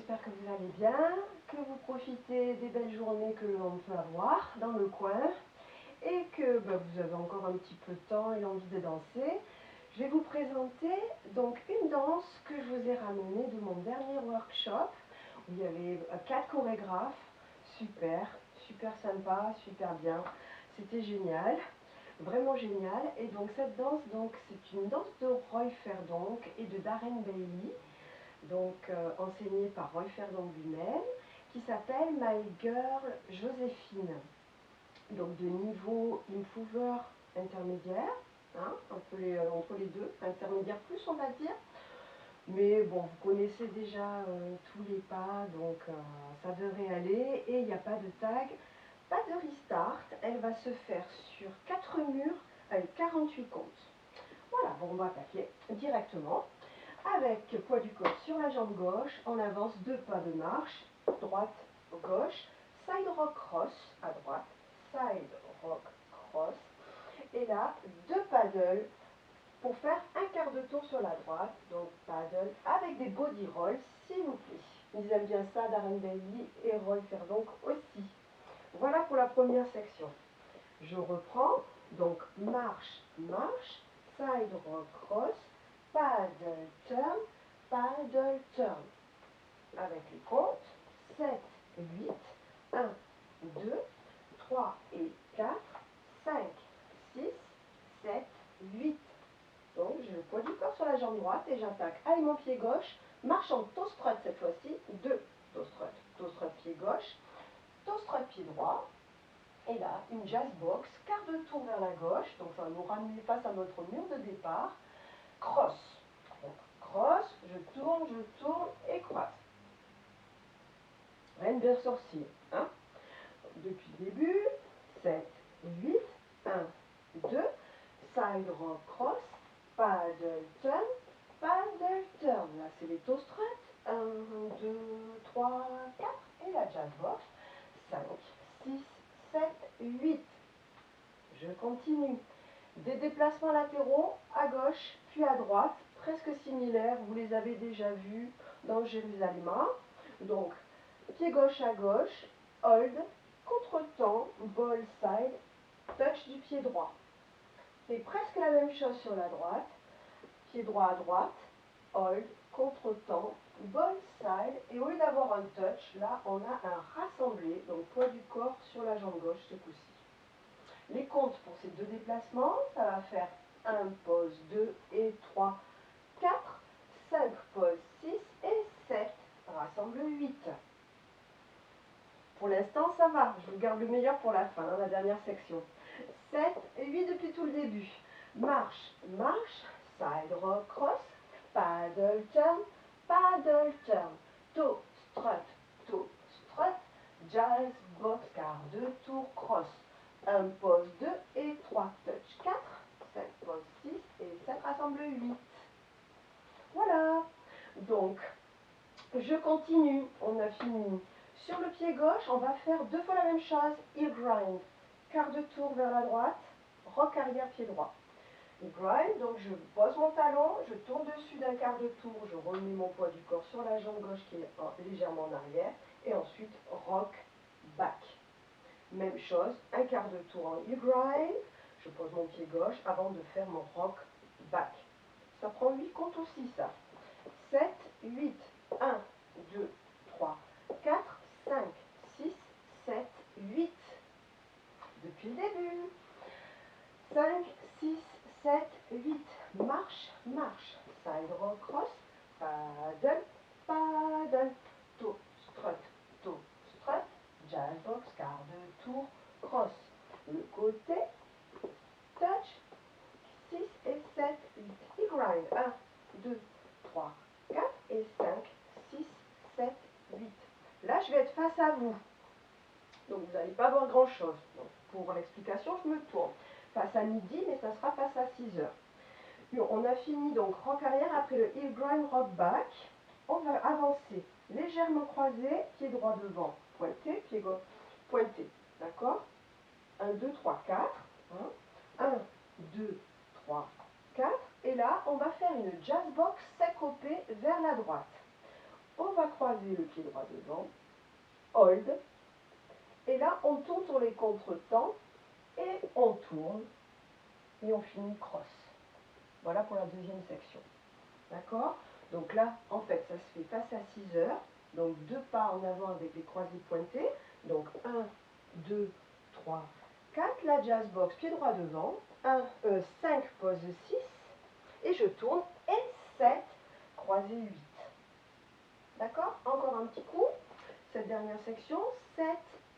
j'espère que vous allez bien, que vous profitez des belles journées que l'on peut avoir dans le coin et que vous avez encore un petit peu de temps et l'envie de danser. Je vais vous présenter donc une danse que je vous ai ramenée de mon dernier workshop où il y avait 4 chorégraphes, super sympa, super bien, c'était génial. Vraiment génial. Et donc cette danse, c'est une danse de Roy Ferdonk et de Darren Bailey, enseignée par Roy Ferdonk lui-même, qui s'appelle My Girl Joséphine. Donc de niveau improver intermédiaire, hein, entre les deux, intermédiaire plus on va dire. Mais bon, vous connaissez déjà tous les pas, ça devrait aller. Et il n'y a pas de tag, pas de restart. Elle va se faire sur 4 murs avec 48 comptes. Voilà, bon, on va attaquer directement avec poids du corps sur la jambe gauche. On avance 2 pas de marche, droite, gauche, side rock cross à droite, side rock cross. Et là, 2 paddles pour faire un quart de tour sur la droite, donc paddle avec des body rolls, s'il vous plaît. Ils aiment bien ça, Darren Bailey et Roy Ferdonk aussi. Voilà pour la première section. Je reprends, donc marche, marche, side rock cross, paddle turn, avec les comptes, 7, 8, 1, 2, 3 et 4, 5, 6, 7, 8. Donc, j'ai le poids du corps sur la jambe droite et j'attaque avec mon pied gauche, marche en toe strut cette fois-ci, 2 toe strut pied gauche, toe strut pied droit, et là, une jazz box, quart de tour vers la gauche, donc ça va nous ramener face à notre mur de départ, cross. Donc, cross, je tourne et croise. Rien de bien sorcier, hein? Depuis le début, 7, 8, 1, 2, side rock cross, paddle turn, là c'est les toe struts, 1, 2, 3, 4, et la jazz box, 5, 6, 7, 8. Je continue. Des déplacements latéraux à gauche puis à droite, presque similaires, vous les avez déjà vus dans Jérusalem. Donc, pied gauche à gauche, hold, contre-temps, ball side, touch du pied droit. Et presque la même chose sur la droite, pied droit à droite, hold, contre-temps, ball side, et au lieu d'avoir un touch, là on a un rassemblé, donc poids du corps sur la jambe gauche ce coup-ci. Les comptes pour ces deux déplacements, ça va faire 1 pause 2 et 3, 4, 5 pause 6 et 7, rassemble 8. Pour l'instant, ça va. Je vous garde le meilleur pour la fin, la dernière section. 7 et 8 depuis tout le début. Marche, marche, side rock cross, paddle turn, toe strut, jazz box, quart de tour, cross. 1 pause 2 et 3, touch 4, 5 pause 6 et 7 rassemble 8. Voilà. Donc, je continue. On a fini. Sur le pied gauche, on va faire 2 fois la même chose, heel grind. Quart de tour vers la droite, rock arrière pied droit. Heel grind, donc je pose mon talon, je tourne dessus d'un quart de tour, je remets mon poids du corps sur la jambe gauche qui est légèrement en arrière, et ensuite rock back. Même chose, un quart de tour en heel grind, je pose mon pied gauche avant de faire mon rock back. Ça prend 8 comptes aussi ça. 7, 8, 1, 2, 3, 4, 5, 6, 7, 8. Depuis le début. 5, 6, 7, 8. Marche, marche. Side rock cross. Paddle, toe strut. Jazz box, quart de tour, cross. Le côté, touch. 6 et 7, 8. Et grind. 1, 2, 3, 4 et 5, 6, 7, 8. Là, je vais être face à vous. Donc, vous n'allez pas voir grand-chose. Pour l'explication, je me tourne. Face à midi, mais ça sera face à 6 heures. On a fini donc rock arrière après le heel grind, rock back. On va avancer légèrement croisé, pied droit devant, pointé, pied gauche, pointé. D'accord? 1, 2, 3, 4. 1, 2, 3, 4. Et là, on va faire une jazz box syncopée vers la droite. On va croiser le pied droit devant, hold, et là on tourne sur les contretemps et on tourne et on finit cross. Voilà pour la deuxième section. D'accord? Donc là, en fait, ça se fait face à 6 heures. Donc 2 pas en avant avec les croisés pointés. Donc 1, 2, 3, 4. La jazz box, pied droit devant. 5, pose 6. Et je tourne. Et 7, croisé 8. D'accord? Encore un petit coup. Cette dernière section. 7,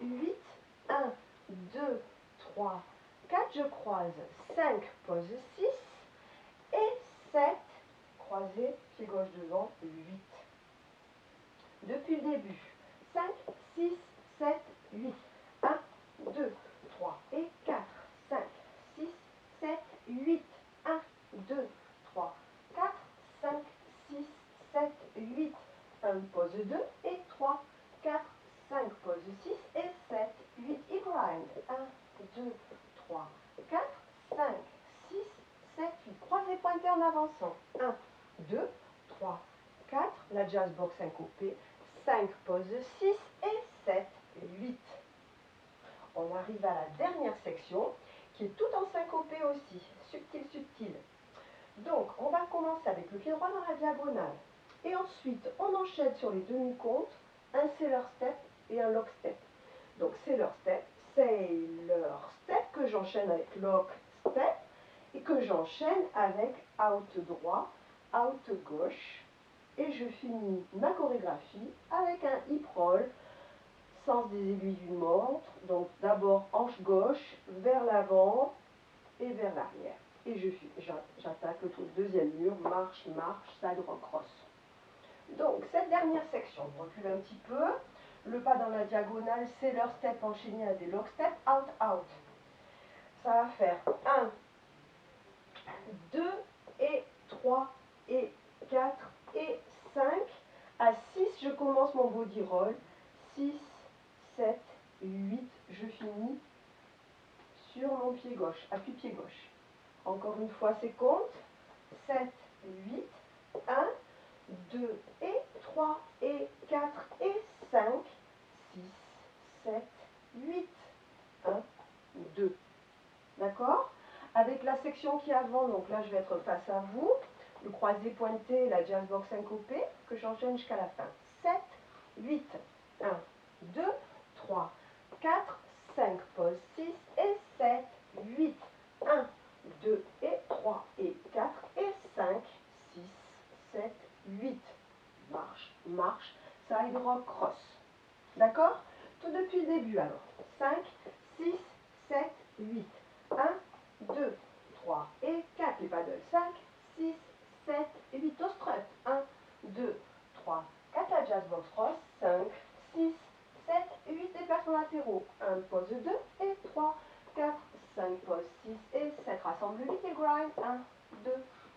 8, 1, 2, 3, 4. Je croise. 5, pose 6. Et 7, croisé, pied gauche devant, 8. Depuis le début, 5, 6, 7, 8. 1, 2, 3 et 4, 5, 6, 7, 8. 1, 2, 3, 4, 5, 6, 7, 8. 1, pose 2 et 3, 4, 5, pose 6 et 7, 8. Et grind. 1, 2, 3, 4, 5, 6, 7, 8. Croisé pointé en avançant. 1, 2, 3, 4. La jazz box syncopée. 5, pose 6 et 7, 8. On arrive à la dernière section qui est tout en syncopé aussi. Subtil, subtil. Donc, on va commencer avec le pied droit dans la diagonale. Et ensuite, on enchaîne sur les demi-comptes, un sailor step et un lock step. Donc, sailor step que j'enchaîne avec lock step et que j'enchaîne avec out droit, out gauche. Et je finis ma chorégraphie avec un hip roll, sens des aiguilles d'une montre. Donc, d'abord hanche gauche, vers l'avant et vers l'arrière. Et j'attaque le deuxième mur, marche, marche, side rock cross. Donc, cette dernière section, je recule un petit peu. Le pas dans la diagonale, c'est leur step enchaîné à des lock step, out, out. Ça va faire 1, 2 et 3 et 4 et 5. À 6, je commence mon body roll. 6, 7, 8, je finis sur mon pied gauche, appui pied gauche. Encore une fois, c'est compte. 7, 8, 1, 2 et 3 et 4 et 5, 6, 7, 8, 1, 2. D'accord? Avec la section qui est avant, donc là je vais être face à vous, le croisé pointé, la jazz box syncopée, que j'enchaîne jusqu'à la fin. 7, 8, 1, 2, 3, 4, 5, pause 6 et 7, 8, 1, 2 et 3 et 4 et 5, 6, 7, 8. Marche, marche, side rock cross. D'accord? Tout depuis le début alors. 5, 6, 7, 8. 1, 2, 3 et 4. Les paddles. 5, 6, 7 et 8 au strut. 1, 2, 3, 4. La jazz box cross. 5, 6, 7 et 8 des personnes latéraux. 1, pose 2 et 3, 4, 5, pose 6 et 7. Rassemble 8 et grind. 1, 2,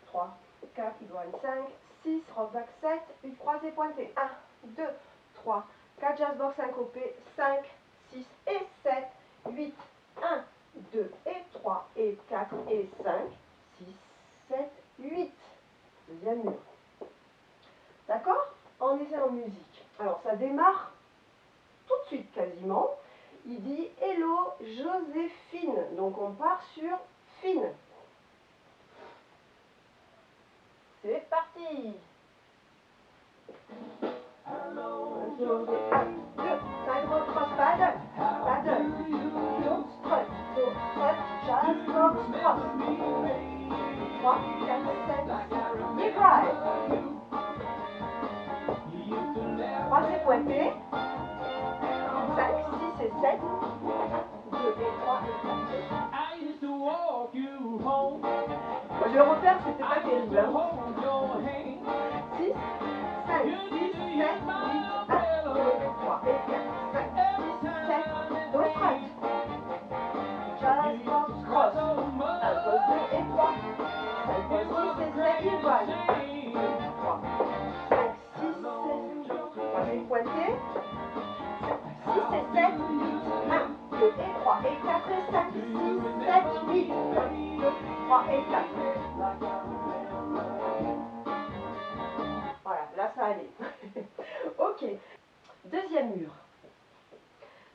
3, 4. Grind 5, 6, rock back 7, 8 croisés pointés. 1, 2, 3, 4 jazz box syncopé. 5, 6 et 7, 8, 1, 2 et 3 et 4 et 5, 6, 7, 8. Deuxième mur. D'accord? On essaie en musique. Alors ça démarre tout de suite quasiment. Il dit hello Joséphine. Donc on part sur fine. C'est parti. Hello Joséphine. 1, 2, side rock cross paddle. Paddle. Don't strut. Don't strut. Jazz box cross. 3, 4, 5, 6. Et drive. Croisé pointé. 5, 6 et 7. 2 et 3 et 4. Moi, je le repère, c'était pas terrible. 6, 5, 6, 7, 8, 1, 2, 3 et 4, 5, 6, 7, dos strut. Jazz box cross. 1, pose 2 et 3. 5, pose 6 et 7, et drive. 2, 3, 5, 6, 7, croisé pointé. 6 et 7, 8, 1, 2 et 3 et 4 et 5, 6, 7, 8, 1, 2, 3 et 4. Voilà, là ça allait. Deuxième mur.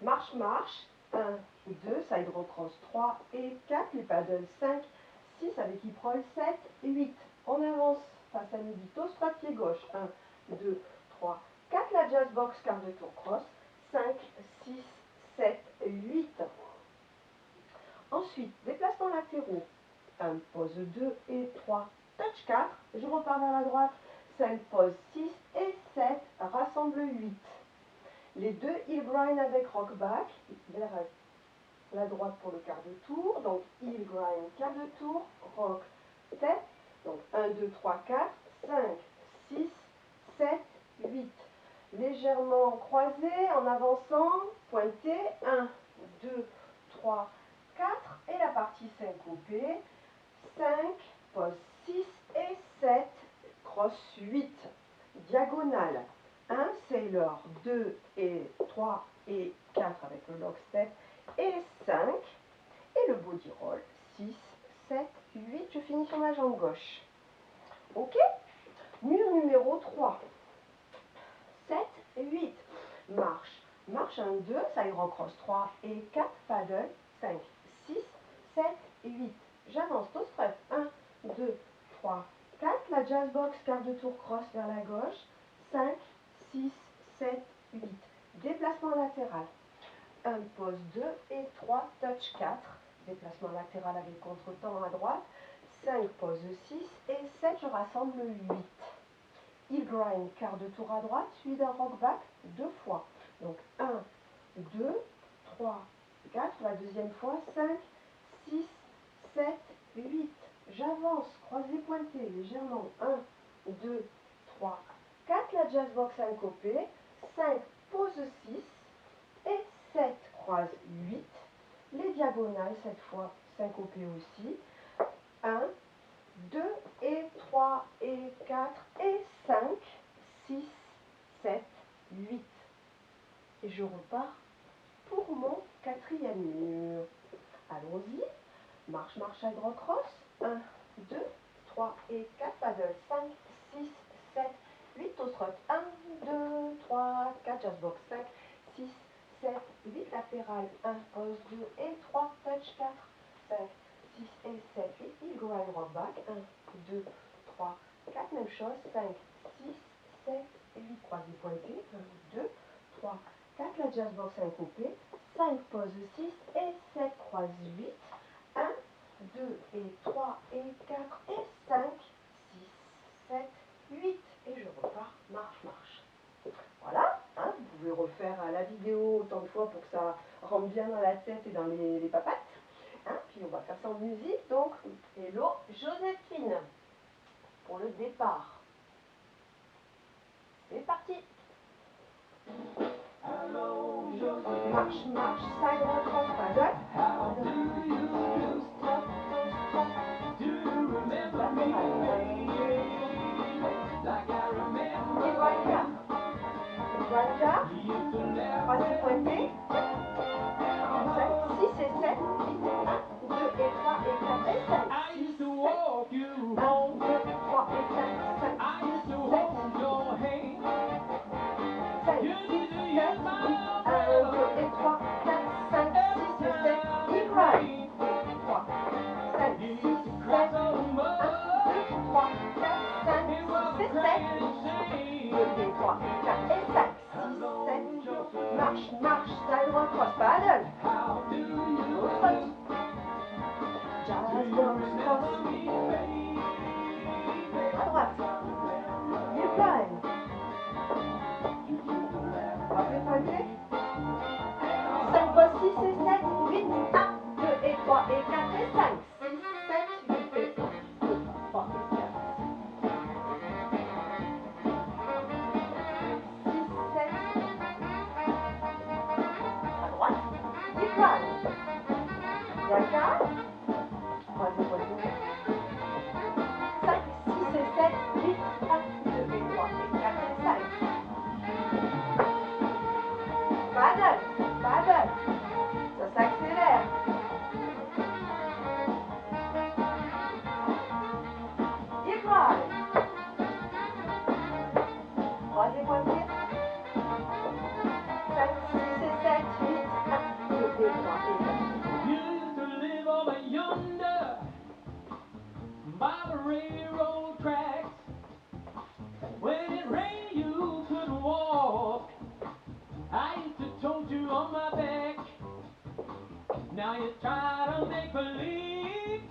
Marche, marche. 1, 2, side row cross 3 et 4. Les paddles 5, 6 avec hip roll 7 et 8. On avance face à midi. Toast droite, pied gauche. 1, 2, 3, 4. La jazz box, quart de tour cross. 5, 6, 7, 8. Ensuite, déplacement latéraux. 1, pose 2 et 3, touch 4. Je repars vers la droite. 5, pose 6 et 7, rassemble 8. Les deux heel grind avec rock back vers la droite pour le quart de tour. Donc heel grind, quart de tour, rock, step. Donc 1, 2, 3, 4, 5, 6, 7, 8. Légèrement croisé en avançant, pointé. 1, 2, 3, 4. Et la partie syncopée. 5, pose 6 et 7, cross 8. Diagonale. 1, sailor, 2 et 3 et 4 avec le lock step et 5 et le body roll 6, 7, 8. Je finis sur ma jambe gauche. Ok. Mur numéro 3. 7 et 8. Marche. Marche 1, 2, side row cross 3 et 4, paddle 5, 6, 7 et 8. J'avance, toast strut 1, 2, 3, 4. La jazz box, quart de tour cross vers la gauche. 5, 6, 7, 8. Déplacement latéral. 1, pose 2 et 3, touch 4. Déplacement latéral avec contretemps à droite. 5, pose 6 et 7, je rassemble 8. Heel grind, quart de tour à droite, suivi d'un rock back 2 fois. Donc 1, 2, 3, 4. La deuxième fois, 5, 6, 7, 8. J'avance, croisé pointé, légèrement. 1, 2, 3, 4. La jazz box syncopée. 5, pose 6 et 7, croise 8. Les diagonales, cette fois syncopées aussi. 1, 2 et 3 et 4 et 5, 6, 7, 8. Et je repars pour mon quatrième mur. Allons-y. Marche, marche, side row cross. 1, 2, 3 et 4. Paddle 5, 6, 7, 8. Toast strut 1, 2, 3, 4. Jazz box 5, 6, 7, 8. Latéral 1, pose 2 et 3. Touch 4, 5, 6 et 7, 8. Heel grind rock back. 1, 2, 3, 4. Même chose. 5, 6, 7 et 8. Croisé pointé. 1, 2, 3, 4. La jazz box syncopée. 5, pose 6 et 7. Croise 8. 1, 2 et 3 et 4 et 5, 6, 7, 8. Et je repars, marche, marche. Voilà, hein, vous pouvez refaire la vidéo autant de fois pour que ça rentre bien dans la tête et dans les papates. Hein, puis on va faire ça en musique. Donc, hello Joséphine, pour le départ. C'est parti. Marche, marche, side row cross, paddle. Croisé pointé. 5, 6 et 7, 8, 1, 2 et 3 et 4 et 5, 6, 7, 1, 2, 3 et 4, 5, 6, 7, 5, 6, 7, 8, 1, 2 et 3, 4, 5, 6 et 7, heel grind, 2, 3, 5, 6, 7, 8, 1, 2, 3, 4, 5, 6 et 7, 2 et 3 et 4 et 5, 6, 7, marche, marche, side row cross, paddle, toast strut, jazz box cross, à droite, heel grind, croisé pointé, 5 pose 6 et 7, 8, 1, 2 et 3 et 4 et 5, 6, 7, 8 et 1, 2, 3 et 4, 6, 7, à droite, heel grind, brancard, croisé pointé, 5, 6 et 7, 8, 1, 2 et 3 et 4 et 5. Paddle, paddle, ça s'accélère. Heel grind, croisé pointé, You used to live over yonder by the railroad tracks. When it rained, you couldn't walk. I used to tote you on my back. Now you try to make believe.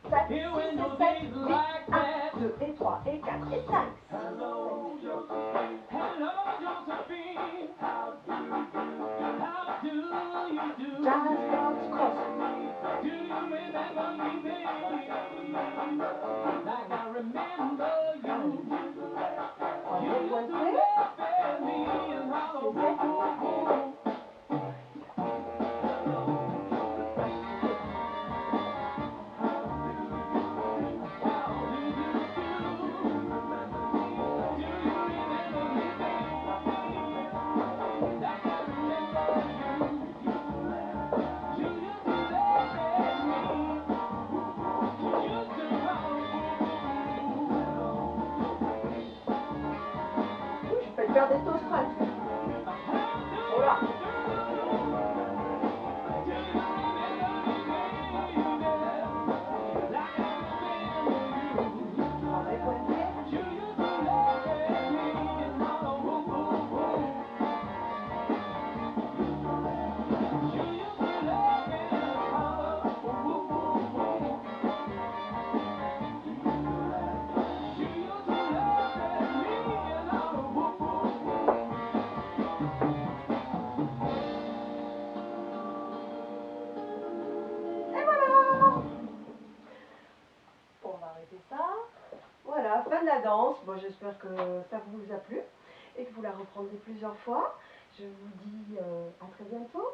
7, 6 Here et ain't no 7, days 8, like 1, that. 2 et 3 et 4 et 5. Hello, Josephine. Hello, Josephine. How do you do? Jazz Box Cross. Do you remember me, baby? Like I remember you. On You est used to pointé. laugh at me and holler, C'est whoa, whoa, whoa. Je peux faire des toasts crunch. Voilà. On est pointé. Et voilà. Bon, on va arrêter ça. Voilà, fin de la danse. Bon, j'espère que ça vous a plu et que vous la reprendrez plusieurs fois. Je vous dis à très bientôt.